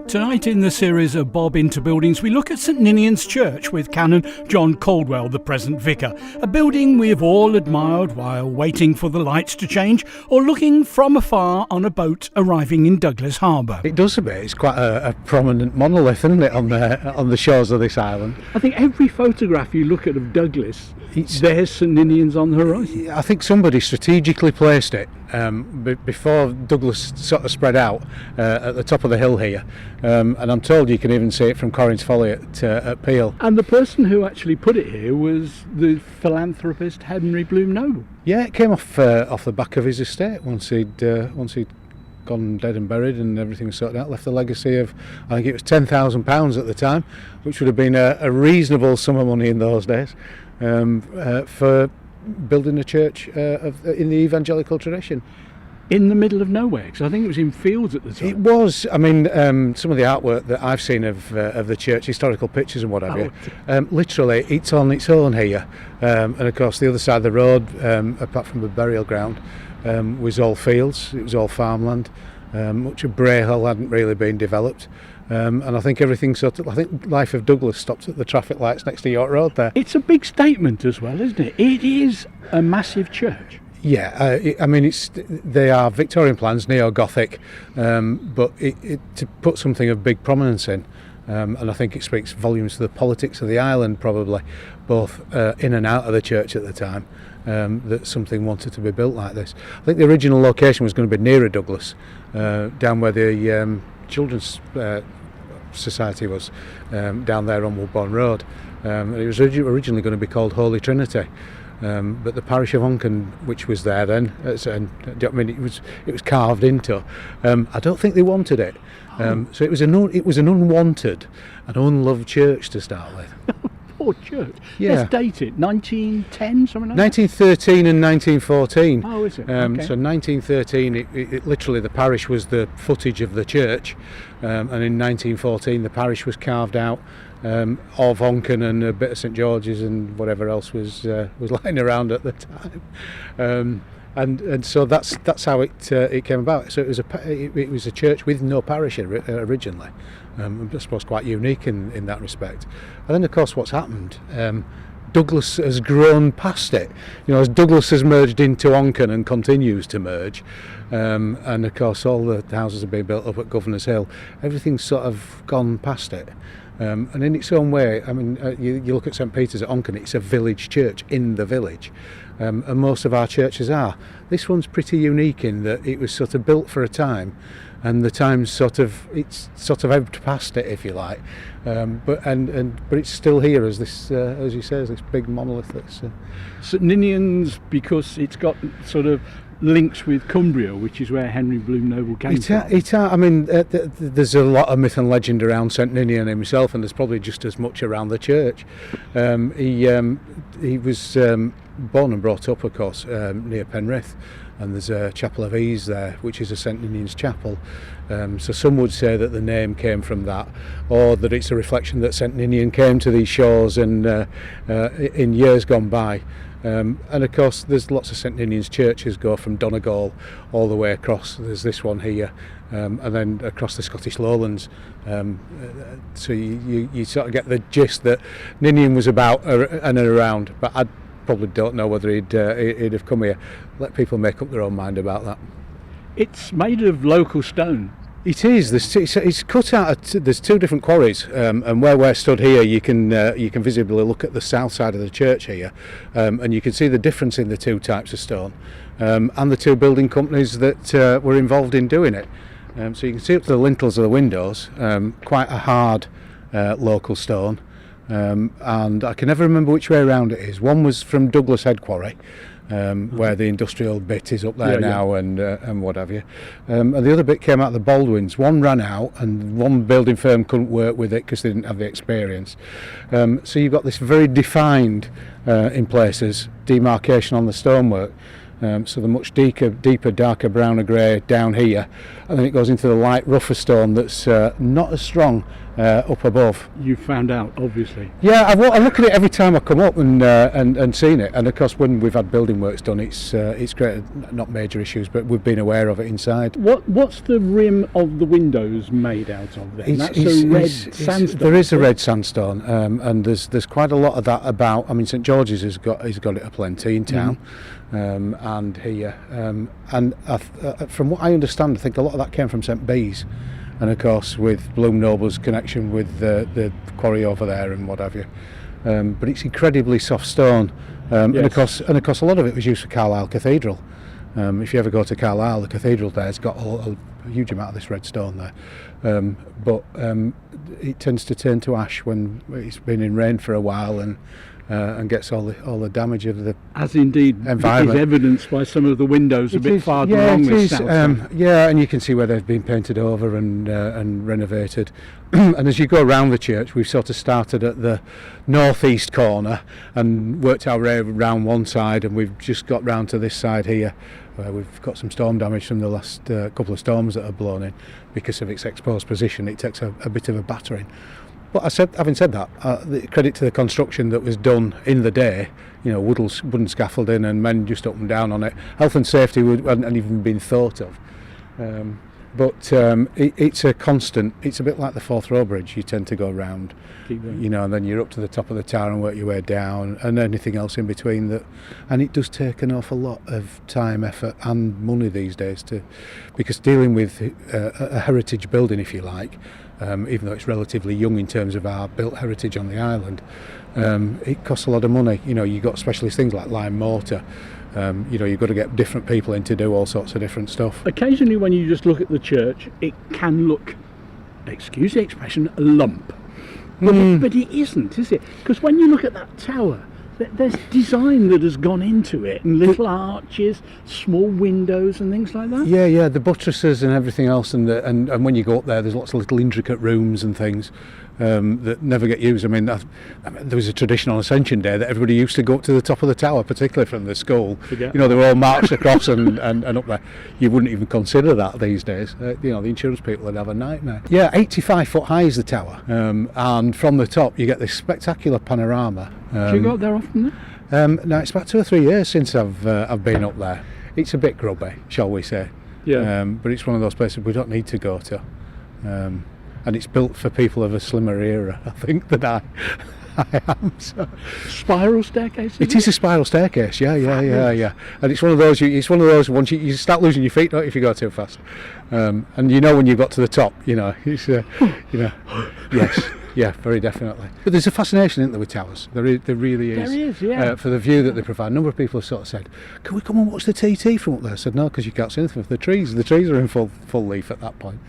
Tonight in the series of Bob Into Buildings, we look at St Ninians Church with Canon John Caldwell, the present vicar. A building we've all admired while waiting for the lights to change or looking from afar on a boat arriving in Douglas Harbour. It does a bit. It's quite a prominent monolith, isn't it, on the shores of this island? I think every photograph you look at of Douglas, there's St Ninians on the horizon. I think somebody strategically placed it before Douglas sort of spread out at the top of the hill here, and I'm told you can even see it from Corin's Folly at Peel. And the person who actually put it here was the philanthropist Henry Bloom Noble. Yeah, it came off the back of his estate once he'd gone dead and buried and everything was sorted out. Left a legacy of, I think it was £10,000 at the time, which would have been a reasonable sum of money in those days, for building a church in the evangelical tradition. In the middle of nowhere, because I think it was in fields at the time. It was. I mean, some of the artwork that I've seen of the church, historical pictures and what have you, literally it's on its own here. And of course the other side of the road, apart from the burial ground, was all fields. It was all farmland. Much of Brayhill hadn't really been developed. And I think everything I think Life of Douglas stopped at the traffic lights next to York Road there. It's a big statement as well, isn't it? It is a massive church. Yeah, I mean, they are Victorian plans, neo-Gothic, but to put something of big prominence in, and I think it speaks volumes to the politics of the island, probably, both in and out of the church at the time, that something wanted to be built like this. I think the original location was going to be nearer Douglas, down where the Children's Society was, down there on Woodbourne Road. It was originally going to be called Holy Trinity. But the parish of Onken, which was there then, it was carved into. I don't think they wanted it, so it was an unwanted and unloved church to start with. Poor church. Yeah. Let's date it. 1910, something like 1913 and 1914. Oh, is it? Okay. So 1913, it literally the parish was the footage of the church, and in 1914 the parish was carved out of Onken and a bit of St George's and whatever else was lying around at the time, and so that's how it came about. So it was a church with no parish originally. I suppose quite unique in that respect. And then of course what's happened, Douglas has grown past it. You know, as Douglas has merged into Onken and continues to merge, and of course all the houses have been built up at Governor's Hill, everything's sort of gone past it. And in its own way, I mean, you look at St Peter's at Onken, it's a village church in the village, and most of our churches are. This one's pretty unique in that it was sort of built for a time, and the time's it's sort of ebbed past it, if you like, but it's still here as this, as you say, as this big monolith. That's St Ninians, because it's got sort of links with Cumbria, which is where Henry Bloom Noble came from. I mean, there's a lot of myth and legend around St Ninian himself, and there's probably just as much around the church. He was born and brought up, of course, near Penrith, and there's a chapel of ease there, which is a St Ninian's chapel. So some would say that the name came from that, or that it's a reflection that St Ninian came to these shores and in years gone by. And of course there's lots of St Ninian's churches go from Donegal all the way across. There's this one here, and then across the Scottish lowlands, so you sort of get the gist that Ninian was about and around, but I probably don't know whether he'd have come here. Let people make up their own mind about that. It's made of local stone. It is. It's cut out. There's two different quarries, and where we're stood here, you can visibly look at the south side of the church here, and you can see the difference in the two types of stone, and the two building companies that were involved in doing it. So you can see up to the lintels of the windows, quite a hard local stone, and I can never remember which way around it is. One was from Douglas Head Quarry, where the industrial bit is up there now. And what have you, and the other bit came out of the Baldwins. One ran out and one building firm couldn't work with it because they didn't have the experience, so you've got this very defined in places demarcation on the stonework, So the much deeper, darker brown or grey down here, and then it goes into the light, rougher stone that's not as strong up above. You found out, obviously. Yeah, I look at it every time I come up and seen it, and of course when we've had building works done, it's created not major issues, but we've been aware of it inside. What's the rim of the windows made out of then? That's a red sandstone. There is a red sandstone, and there's quite a lot of that about. I mean, St George's has got it aplenty in town. And here, and from what I understand, I think a lot of that came from St Bees, and of course with Bloom Noble's connection with the quarry over there and what have you. But it's incredibly soft stone, and of course a lot of it was used for Carlisle Cathedral. If you ever go to Carlisle, the cathedral there's got a huge amount of this red stone there, but it tends to turn to ash when it's been in rain for a while and gets all the damage of the as indeed environment. Is evidenced by some of the windows a bit farther along this south side. Yeah, and you can see where they've been painted over and renovated. And as you go around the church, we've sort of started at the northeast corner and worked our way around one side, and we've just got round to this side here, where we've got some storm damage from the last couple of storms that have blown in. Because of its exposed position, it takes a bit of a battering. But having said that, the credit to the construction that was done in the day, wooden scaffolding and men just up and down on it. Health and safety hadn't even been thought of. But it's a constant. It's a bit like the Forth Row Bridge. You tend to go round, and then you're up to the top of the tower and work your way down, and anything else in between that. And it does take an awful lot of time, effort, and money these days because dealing with a heritage building, if you like. Even though it's relatively young in terms of our built heritage on the island, it costs a lot of money. You've got specialist things like lime mortar. You've got to get different people in to do all sorts of different stuff. Occasionally when you just look at the church, it can look, excuse the expression, a lump. But it isn't, is it? Because when you look at that tower, there's design that has gone into it, and little arches, small windows and things like that. Yeah, the buttresses and everything else, and when you go up there's lots of little intricate rooms and things that never get used. I mean, there was a tradition on Ascension Day that everybody used to go up to the top of the tower, particularly from the school. They were all marched across and up there. You wouldn't even consider that these days. The insurance people would have a nightmare. Yeah, 85 foot high is the tower, and from the top you get this spectacular panorama. Do you go up there often then? No, it's about 2 or 3 years since I've been up there. It's a bit grubby, shall we say. Yeah. But it's one of those places we don't need to go to. And it's built for people of a slimmer era, I think, than I am. So. Spiral staircase? It is a spiral staircase, yeah. And it's one of those. Once you start losing your feet, don't you, if you go too fast. And when you've got to the top, it's yes. Yeah, very definitely. But there's a fascination, isn't there, with towers? There really is. There is, yeah. For the view that they provide. A number of people have sort of said, can we come and watch the TT from up there? I said, no, because you can't see anything for the trees. The trees are in full leaf at that point.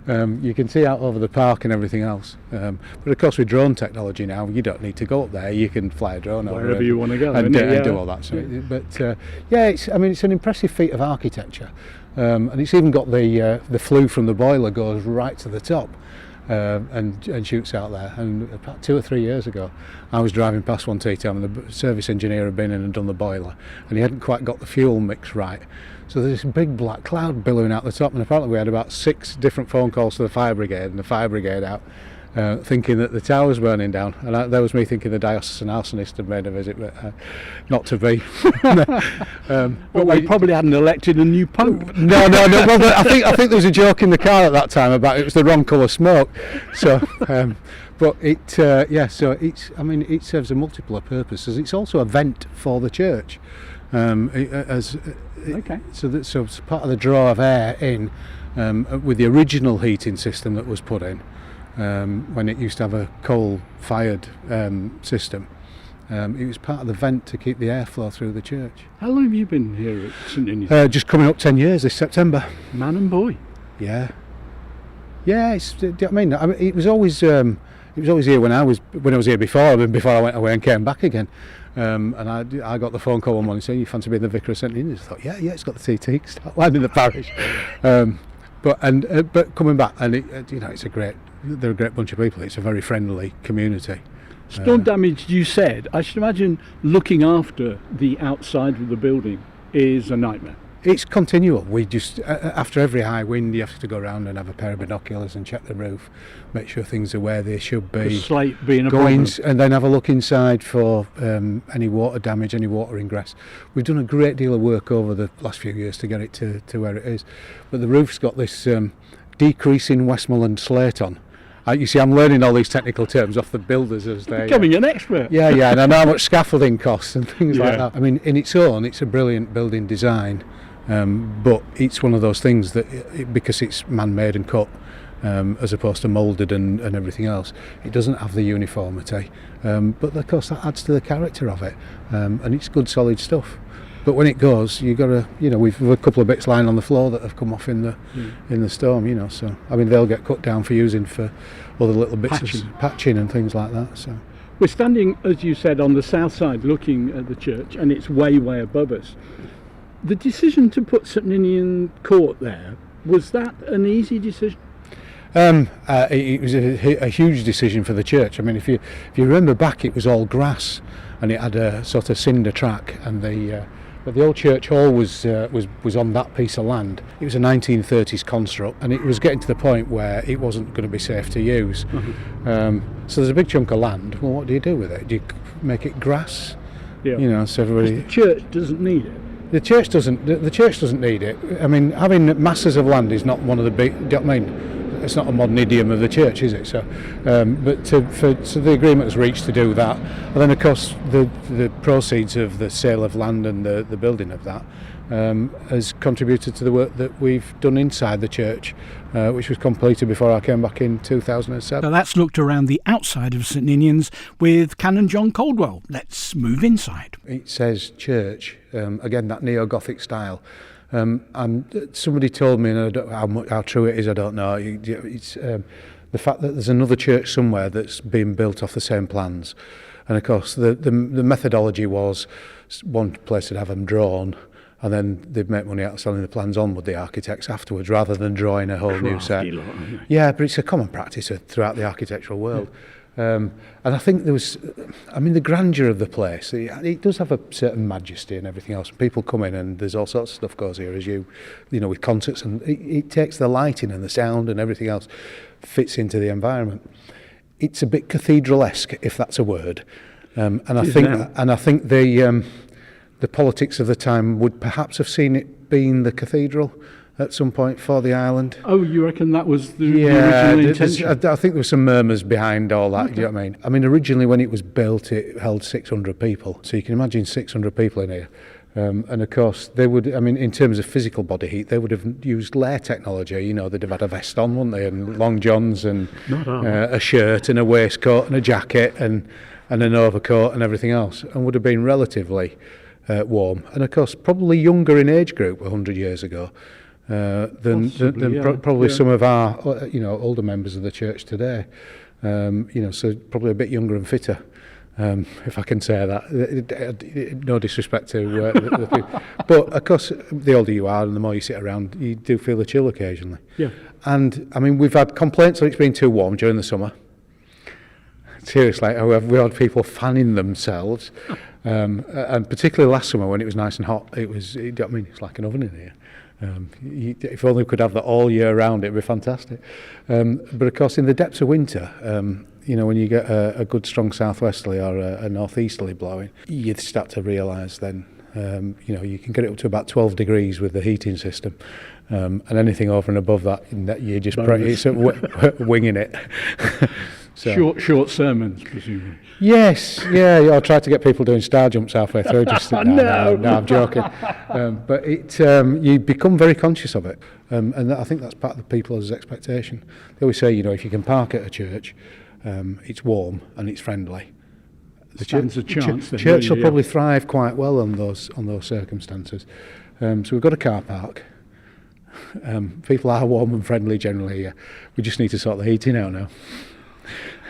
You can see out over the park and everything else. But of course with drone technology now, you don't need to go up there. You can fly a drone over wherever you want to go and do all that. So it's an impressive feat of architecture. And it's even got the flue from the boiler goes right to the top. And shoots out there. And about 2 or 3 years ago, I was driving past one tea time, and the service engineer had been in and done the boiler, and he hadn't quite got the fuel mix right. So there's this big black cloud billowing out the top, and apparently we had about 6 different phone calls to the fire brigade, and the fire brigade out thinking that the tower was burning down, and there was me thinking the diocesan arsonist had made a visit, but not to be. Well, they probably hadn't elected a new pope. No. Well, I think there was a joke in the car at that time about it was the wrong colour smoke. So, but it serves a multiple purposes. It's also a vent for the church. Okay. So it's part of the draw of air in with the original heating system that was put in. When it used to have a coal-fired system, it was part of the vent to keep the airflow through the church. How long have you been here at St Ninians? Just coming up 10 years this September. Man and boy. Yeah. It was always here when I was here before I went away and came back again. And I got the phone call one morning saying, "You fancy being the vicar of St Ninians?" I thought, yeah, it's got the TT, start landing the parish. But coming back, and they're a great bunch of people. It's a very friendly community. Storm damage, you said. I should imagine looking after the outside of the building is a nightmare. It's continual. We just, after every high wind, you have to go around and have a pair of binoculars and check the roof, make sure things are where they should be. The slate being a Go problem. and then have a look inside for any water damage, any water ingress. We've done a great deal of work over the last few years to get it to where it is. But the roof's got this decreasing Westmoreland slate on. You see, I'm learning all these technical terms off the builders as they... Becoming an expert. Yeah, and I know how much scaffolding costs and things like Yeah. that. I mean, in its own, it's a brilliant building design, but it's one of those things that, because it's man-made and cut, as opposed to moulded and everything else, it doesn't have the uniformity. But of course, that adds to the character of it, and it's good, solid stuff. But when it goes, you've got to, we've a couple of bits lying on the floor that have come off in the storm, so I mean they'll get cut down for using for other little bits of patching and things like that. So We're standing, as you said, on the south side looking at the church, and it's way above us. The decision to put St Ninian Court there, was that an easy decision? It was a huge decision for the church. I mean, if you remember back, it was all grass, and it had a sort of cinder track, and but the old church hall was on that piece of land. It was a 1930s construct, and it was getting to the point where it wasn't going to be safe to use. So there's a big chunk of land. Well, what do you do with it? Do you make it grass? Yeah. So everybody. The church doesn't need it. The church doesn't need it. I mean, having masses of land is not one of the big. Do you know what I mean? It's not a modern idiom of the church, is it? So, so the agreement was reached to do that, and then of course the proceeds of the sale of land and the building of that has contributed to the work that we've done inside the church, which was completed before I came back in 2007. So that's looked around the outside of St Ninians with Canon John Caldwell. Let's move inside. It says church, again that neo-Gothic style. And somebody told me, and I don't know how true it is, I don't know, it's the fact that there's another church somewhere that's being built off the same plans. And of course the methodology was one place would have them drawn, and then they'd make money out of selling the plans on with the architects afterwards, rather than drawing a whole new set. Yeah, but it's a common practice throughout the architectural world. And I think the grandeur of the place, it does have a certain majesty and everything else. People come in and there's all sorts of stuff goes here, as with concerts, and it takes the lighting and the sound and everything else, fits into the environment. It's a bit cathedral-esque, if that's a word. And I think the politics of the time would perhaps have seen it being the cathedral at some point for the island. Oh, you reckon that was the original intention? I think there were some murmurs behind all that. Okay. Do you know what I mean? I mean, originally when it was built, it held 600 people. So you can imagine 600 people in here. And of course, they would, in terms of physical body heat, they would have used layer technology. They'd have had a vest on, wouldn't they? And long johns and a shirt and a waistcoat and a jacket and an overcoat and everything else, and would have been relatively warm. And of course, probably younger in age group 100 years ago. Than probably some of our older members of the church today, so probably a bit younger and fitter, if I can say that. No disrespect to the people, but of course the older you are and the more you sit around, you do feel the chill occasionally. Yeah. And we've had complaints that it's been too warm during the summer. Seriously, we had people fanning themselves, and particularly last summer when it was nice and hot, it's like an oven in here. If only we could have that all year round, it'd be fantastic. But of course, in the depths of winter, when you get a good strong southwesterly or a northeasterly blowing, you start to realise then, you can get it up to about 12 degrees with the heating system, and anything over and above that, you just it's winging it. So. Short sermons, presumably. Yes, yeah. I'll try to get people doing star jumps halfway through. No, I'm joking. But you become very conscious of it, and I think that's part of the people's expectation. They always say, if you can park at a church, it's warm and it's friendly. The church will probably thrive quite well on those circumstances. So we've got a car park. People are warm and friendly generally. We just need to sort the heating out now.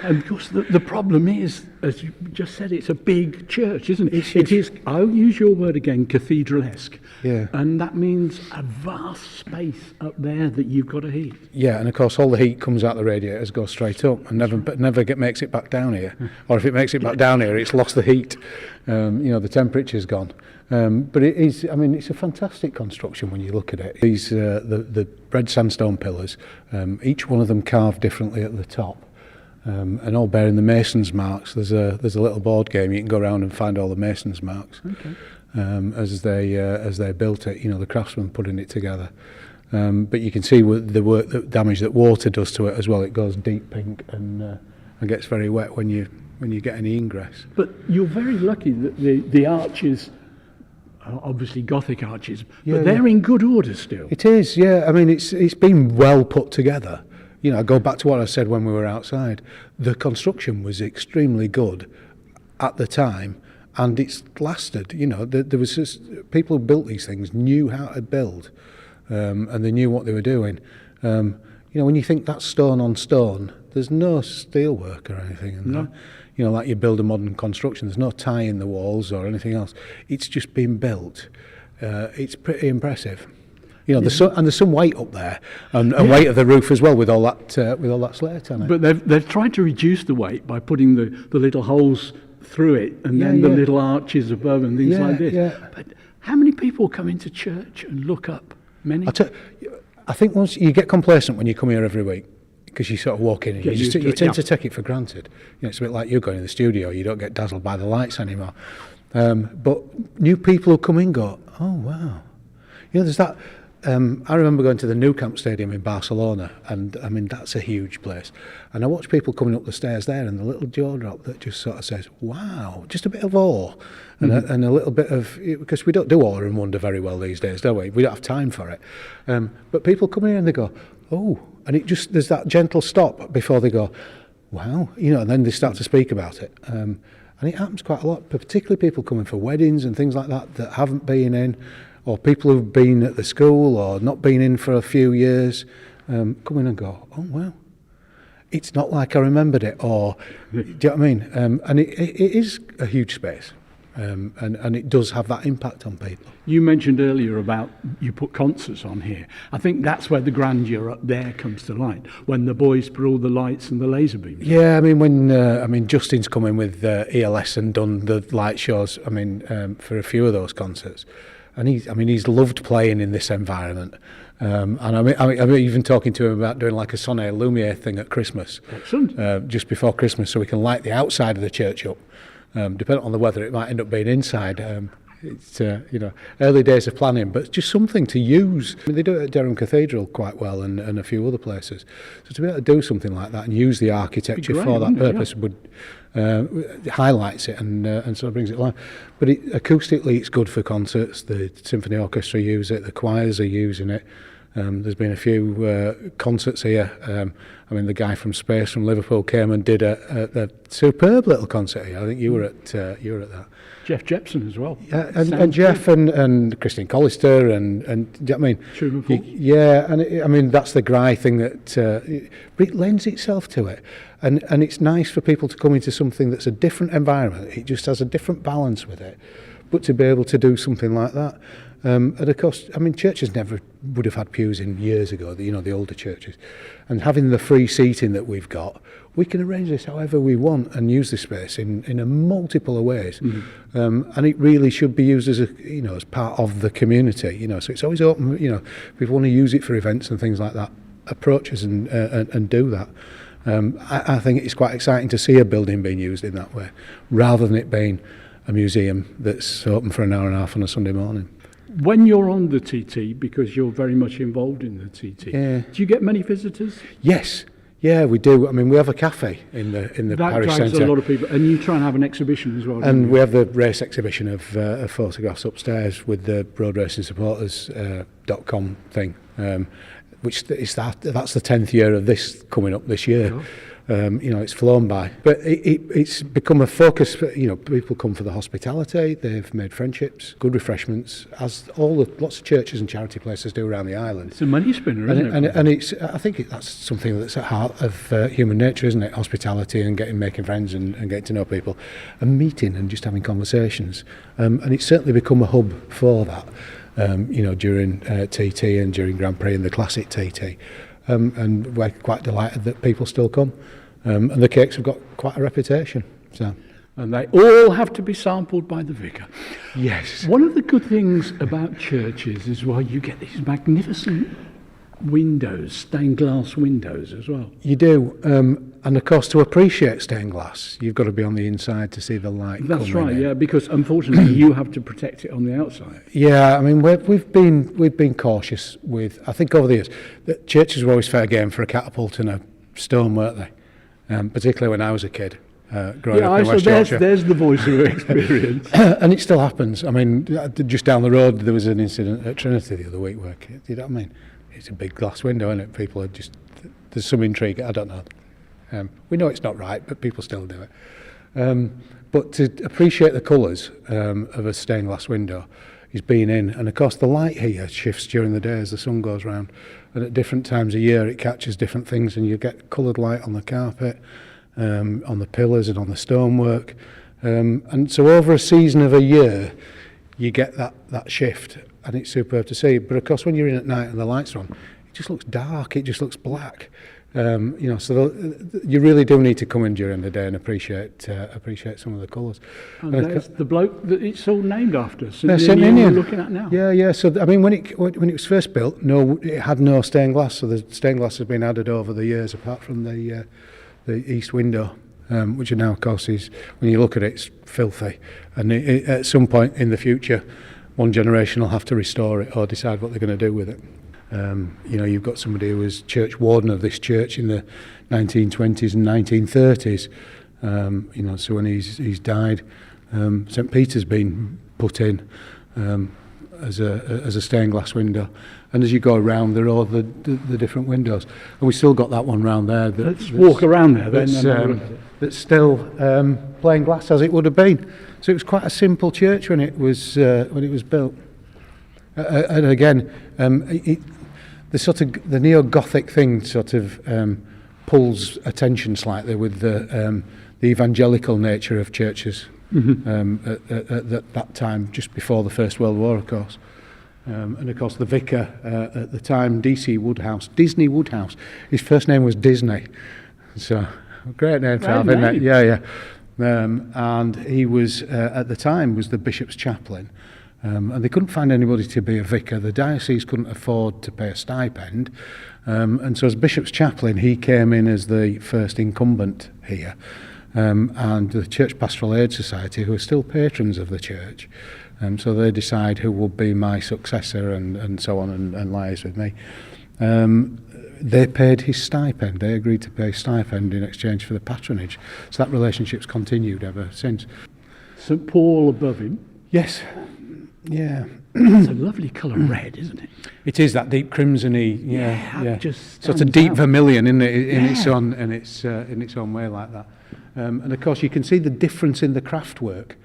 And of course, the problem is, as you just said, it's a big church, isn't it? It is, I'll use your word again, cathedral-esque. Yeah. And that means a vast space up there that you've got to heat. Yeah, and of course all the heat comes out the radiators, goes straight up, and never makes it back down here. Or if it makes it back down here, it's lost the heat. The temperature's gone. But it is, I mean, it's a fantastic construction when you look at it. These the red sandstone pillars, each one of them carved differently at the top. And all bearing the mason's marks. There's a little board game, you can go around and find all the mason's marks. Okay. As they built it, the craftsmen putting it together. But you can see the damage that water does to it as well. It goes deep pink and gets very wet when you get any ingress. But you're very lucky that the arches, obviously Gothic arches, but they're in good order still. It is, yeah. I mean, it's been well put together. I go back to what I said when we were outside. The construction was extremely good at the time, and it's lasted. There was just, people who built these things knew how to build, and they knew what they were doing. When you think that's stone on stone, there's no steel work or anything in there. Like you build a modern construction, there's no tie in the walls or anything else. It's just been built. It's pretty impressive. There's some weight up there, and weight of the roof as well with all that slate on it. But they've tried to reduce the weight by putting the little holes through it, and then the little arches above and things like this. Yeah. But how many people come into church and look up? Many. I think once you get complacent when you come here every week, because you sort of walk in and you tend to take it for granted. It's a bit like you going in the studio; you don't get dazzled by the lights anymore. But new people who come in go, oh wow, there's that. I remember going to the Nou Camp Stadium in Barcelona, and I mean that's a huge place. And I watch people coming up the stairs there, and the little jaw drop that just sort of says, "Wow!" Just a bit of awe, and a little bit of, because we don't do awe and wonder very well these days, do we? We don't have time for it. But people come in and they go, "Oh!" And there's that gentle stop before they go, "Wow!" And then they start to speak about it. And it happens quite a lot, particularly people coming for weddings and things like that haven't been in. Or people who've been at the school or not been in for a few years, come in and go, oh, well, it's not like I remembered it. Or, do you know what I mean? And it is a huge space, and it does have that impact on people. You mentioned earlier about you put concerts on here. I think that's where the grandeur up there comes to light, when the boys put all the lights and the laser beams. Yeah, I mean, when Justin's come in with ELS and done the light shows, for a few of those concerts. And he's loved playing in this environment, and I'm even talking to him about doing like a Soleil Lumiere thing at Christmas. Excellent. Just before Christmas, so we can light the outside of the church up. Depending on the weather, it might end up being inside. It's early days of planning, but just something to use. They do it at Durham Cathedral quite well, and a few other places. So to be able to do something like that and use the architecture for that purpose would highlights it and sort of brings it alive. But acoustically, it's good for concerts. The symphony orchestra use it. The choirs are using it. There's been a few concerts here. The guy from Space from Liverpool came and did a superb little concert here. I think you were at that. Jeff Jepson as well. Yeah, and Jeff and Christine Collister and do you know what I mean? Yeah, and that's the Gry thing that it lends itself to it, and it's nice for people to come into something that's a different environment. It just has a different balance with it, but to be able to do something like that. And of course, churches never would have had pews in years ago, the older churches. And having the free seating that we've got, we can arrange this however we want and use this space in a multiple of ways. Mm-hmm. And it really should be used as as part of the community, so it's always open, people want to use it for events and things like that, approach us and do that. I think it's quite exciting to see a building being used in that way, rather than it being a museum that's open for an hour and a half on a Sunday morning. When you're on the TT, because you're very much involved in the TT, do you get many visitors? Yes, yeah, we do. We have a cafe in the parish centre. That drives a lot of people, and you try and have an exhibition as well. And we have the race exhibition of photographs upstairs with the Road Racing Supporters.com thing, which is that's the 10th year of this coming up this year. It's flown by. But it's become a focus. People come for the hospitality. They've made friendships, good refreshments, as lots of churches and charity places do around the island. It's a money spinner, isn't it? And I think that's something that's at heart of human nature, isn't it? Hospitality and making friends and getting to know people, and meeting and just having conversations. And it's certainly become a hub for that. During TT and during Grand Prix and the classic TT. And we're quite delighted that people still come. And the cakes have got quite a reputation. So. And they all have to be sampled by the vicar. Yes. One of the good things about churches is why you get these magnificent windows, stained glass windows as well. You do. And of course, to appreciate stained glass, you've got to be on the inside to see the light. That's right, yeah, because unfortunately you have to protect it on the outside. Yeah, I mean we've been cautious with. I think over the years that churches were always fair game for a catapult and a stone, weren't they? Particularly when I was a kid. Growing up in West Yorkshire. There's the voice of experience. And it still happens. I mean, just down the road there was an incident at Trinity the other week where, you know what I mean? It's a big glass window, isn't it? People are just, there's some intrigue, I don't know. We know it's not right, but people still do it. But to appreciate the colours of a stained glass window is being in. And of course the light here shifts during the day as the sun goes round. And at different times of year it catches different things, and you get coloured light on the carpet, on the pillars and on the stonework. And so over a season of a year you get that shift, and it's superb to see. But of course when you're in at night and the lights are on, it just looks dark, it just looks black. So you really do need to come in during the day and appreciate some of the colours. And there's the bloke that it's all named after. St Ninian we're looking at now. Yeah. So I mean, when it was first built, it had no stained glass. So the stained glass has been added over the years, apart from the east window, which now, of course, is, when you look at it, it's filthy. And at some point in the future, one generation will have to restore it or decide what they're going to do with it. You've got somebody who was church warden of this church in the 1920s and 1930s. So when he's died, St Peter's been put in as a stained glass window. And as you go around, there are all the different windows. And we still got that one round there. Let's walk around there then. That's still plain glass as it would have been. So it was quite a simple church when it was built. And again, the neo-Gothic thing sort of pulls attention slightly with the evangelical nature of churches at that time, just before the First World War, of course. And of course the vicar at the time, Disney Woodhouse, his first name was Disney, so great name for having that. Yeah. And he was at the time was the bishop's chaplain. And they couldn't find anybody to be a vicar. The diocese couldn't afford to pay a stipend. And so as bishop's chaplain, he came in as the first incumbent here. And the Church Pastoral Aid Society, who are still patrons of the church, so they decide who will be my successor and so on, and liaise with me. They paid his stipend. They agreed to pay stipend in exchange for the patronage. So that relationship's continued ever since. St Paul above him. Yes. Yeah. It's a lovely colour red, isn't it? It is, that deep crimson-y, yeah. Just sort of deep vermilion in its own way, like that. And of course you can see the difference in the craftwork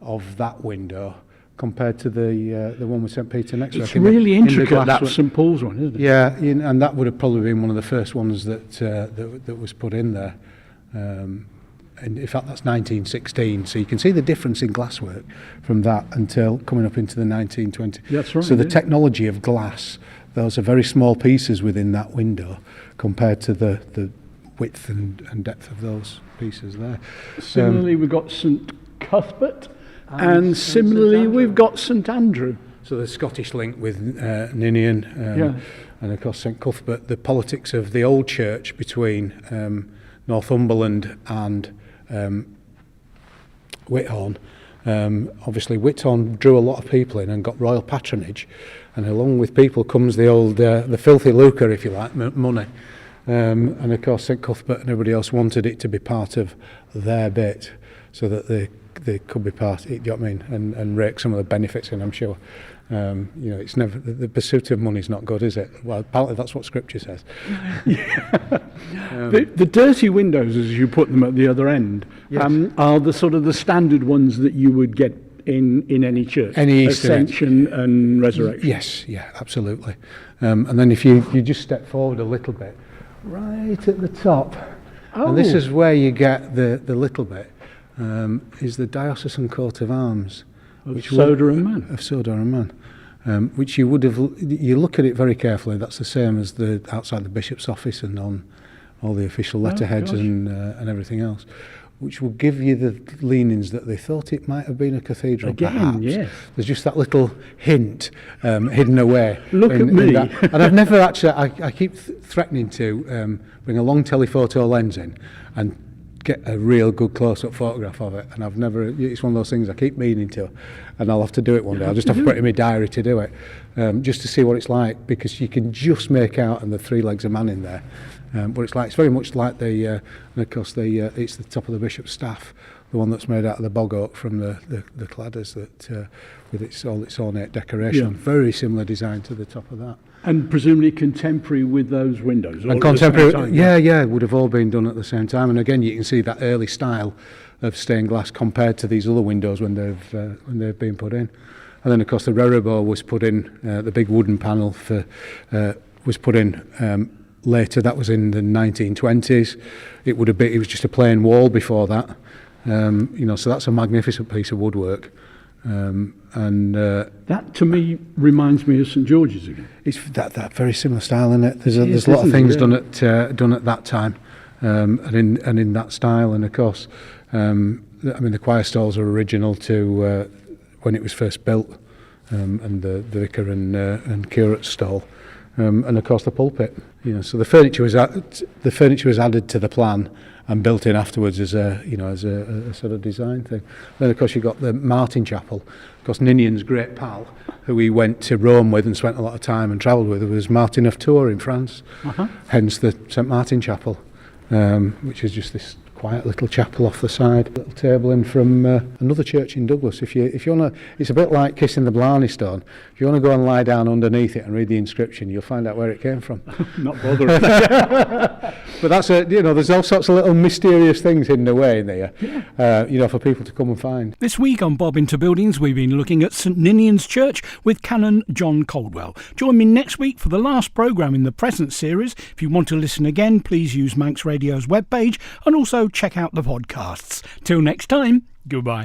of that window compared to the one with St Peter next to it. It's really intricate, that St Paul's one, isn't it? Yeah, and that would have probably been one of the first ones that was put in there. And in fact that's 1916, so you can see the difference in glasswork from that until coming up into the 1920s. That's right. So the technology of glass, those are very small pieces within that window compared to the width and depth of those pieces there. Similarly we've got St Cuthbert, and similarly we've got St Andrew. So the Scottish link with Ninian, and of course St Cuthbert, the politics of the old church between Northumberland and Whithorn. Obviously Whithorn drew a lot of people in and got royal patronage, and along with people comes the old the filthy lucre, if you like, money. And of course St Cuthbert and everybody else wanted it to be part of their bit, so that they could be part, you know what I mean, and rake some of the benefits in, I'm sure. It's never the pursuit of money is not good, is it? Well, apparently that's what Scripture says. The dirty windows, as you put them at the other end, Yes. are the sort of the standard ones that you would get in any church, Any Easter egg. Ascension and Resurrection. Yes, yeah, absolutely. And then if you just step forward a little bit, right at the top, and this is where you get the little bit, is the diocesan coat of arms. Of Soda and Man. Of Soda and Man. Which you would have, you look at it very carefully, that's the same as the outside the bishop's office and on all the official letterheads and everything else, which will give you the leanings that they thought it might have been a cathedral. Again, perhaps. yes. There's just that little hint hidden away. Look at me. And I've never actually, I keep threatening to bring a long telephoto lens in and get a real good close-up photograph of it, and I've never, it's one of those things I keep meaning to, and I'll have to do it one day. I'll just have to put it in my diary to do it, just to see what it's like, because you can just make out, and the three legs of man in there, but it's very much like and of course it's the top of the bishop's staff, the one that's made out of the bog oak from the cladders, that with all its ornate decoration, very similar design to the top of that. And presumably contemporary with those windows. And contemporary, yeah, would have all been done at the same time. And again, you can see that early style of stained glass compared to these other windows when they've been put in. And then, of course, the reredo was put in. The big wooden panel was put in later. That was in the 1920s. It was just a plain wall before that. So that's a magnificent piece of woodwork. That to me reminds me of St George's again. It's that very similar style, isn't it? There's a lot of things done at that time, and in that style. And of course, the choir stalls are original to when it was first built, and the vicar and curate's stall, and of course the pulpit. So the furniture was added to the plan and built in afterwards as a sort of design thing. Then of course you've got the Martin Chapel. Of course, Ninians' great pal, who he went to Rome with and spent a lot of time and travelled with, was Martin of Tours in France. Hence the St Martin Chapel, which is just this quiet little chapel off the side, little table in from another church in Douglas. If you want to, it's a bit like kissing the Blarney Stone. If you want to go and lie down underneath it and read the inscription, you'll find out where it came from. Not bothering. But that's there's all sorts of little mysterious things hidden away in there, for people to come and find. This week on Bob Into Buildings, we've been looking at St Ninians Church with Canon John Caldwell. Join me next week for the last programme in the present series. If you want to listen again, please use Manx Radio's webpage and also check out the podcasts. Till next time, goodbye.